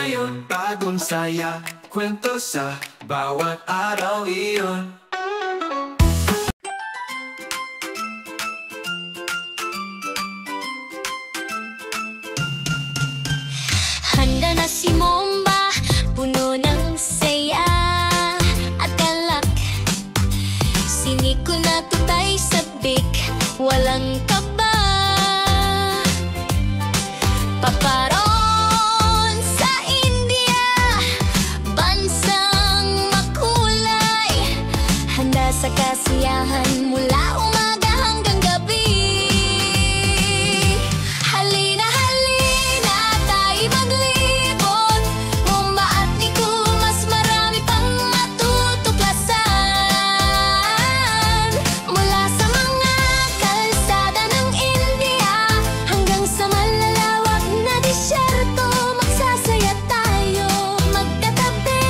ngayon, bagong saya, kwento sa bawat araw iyon. Handa na si Momba, puno ng saya at galak. Siniko na tutay sabik, walang kaba. Paparon sa India, bansang makulay. Handa sa kasiyahan mula umaga hanggang gabi. Halina, halina, tayo maglibot. Momba at Nico, mas marami pang matutuklasan. Mula sa mga kalsada ng India hanggang sa malalawak na disyerto, magsasaya tayo magkatabi.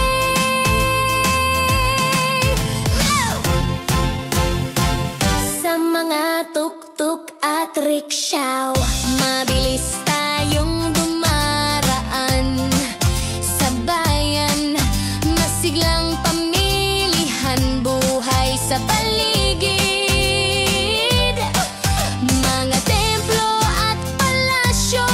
Sa mga tuk-tuk at rickshaw, mabilis tayong dumaraan. Sa bayan, masiglang pamilihan, buhay sa paligid. Mga templo at palasyo,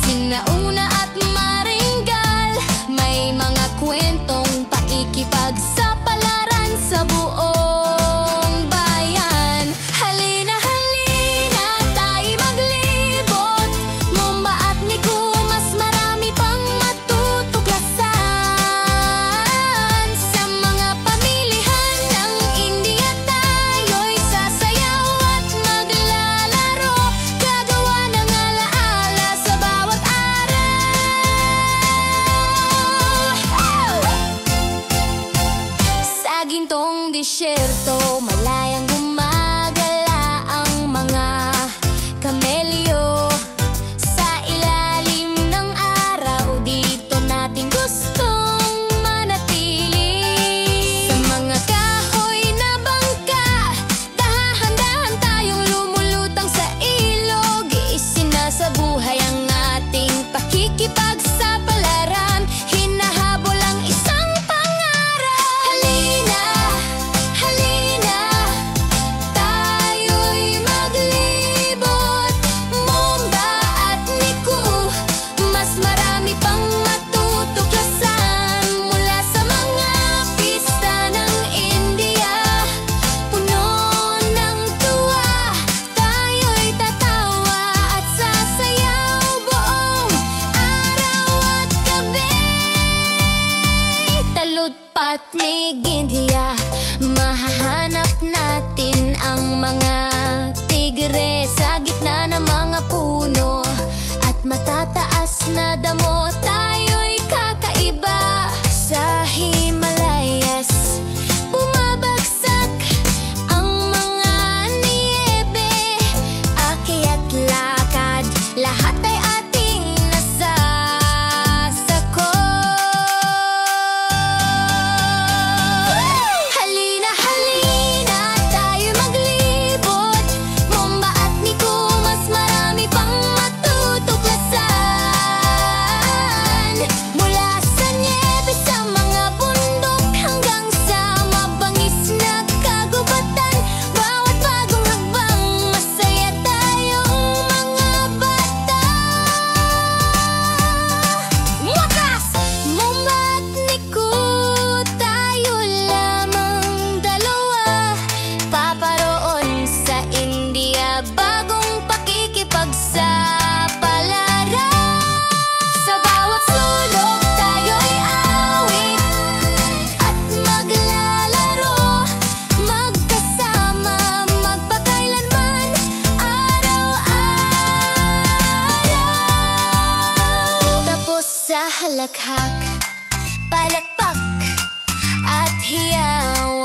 sinauna at maringgal. May mga kwentong pakikipagsapalaran sa buong bayan. Halina, halina, tayo maglibot. Momba at Nico, mas marami pang matutuklasan. Sa mga pamilihan ng India, tayo'y sasayaw at maglalaro. Gagawa ng alaala sa bawat araw. Sa gintong disyerto, malayang gumagala ang mga kamelyo. Sa ilalim ng araw, dito natin gustong manatili. Sa mga kahoy na bangka, dahan-dahan tayong lumulutang sa ilog. Isinasabuhay ang ating pakikipagsapalaran, hinahabol ang isang pangarap. Halina, halina, tayo'y maglibot. Momba at Nico, mas marami pang matutuklasan. Mula sa mga pista ng India, puno ng tuwa, tayo'y tatawa at sasayaw buong araw at gabi. Taludpat ni India, mahahanap natin ang mga tigre sa gitna ng mga puno at matataas na damo. Tayo'y kakaiba sa Himalayas, bumabagsak ang mga niyebe. Akyat lakad, lahat ay ating nasasako. Halina, halina, tayo maglibot. Momba at Nico, mas marami pang matutuklasan. Mula sa nyebe, sa mga bundok, hanggang sa mabangis na kagubatan. Bawat bagong hakbang, masaya tayong mga bata. Wakas! Momba at Nico, tayo lamang dalawa. Paparoon sa India, bagong pakikipagsapalaran. Sa bawat sulok, tayo'y awit at maglalaro. Magkasama, magpakailanman, araw-araw. Tapos sa halakhak, palakpak at hiyawan.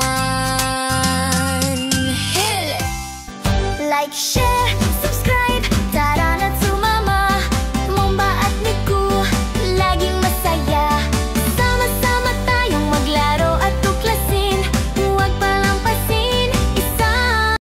Like, share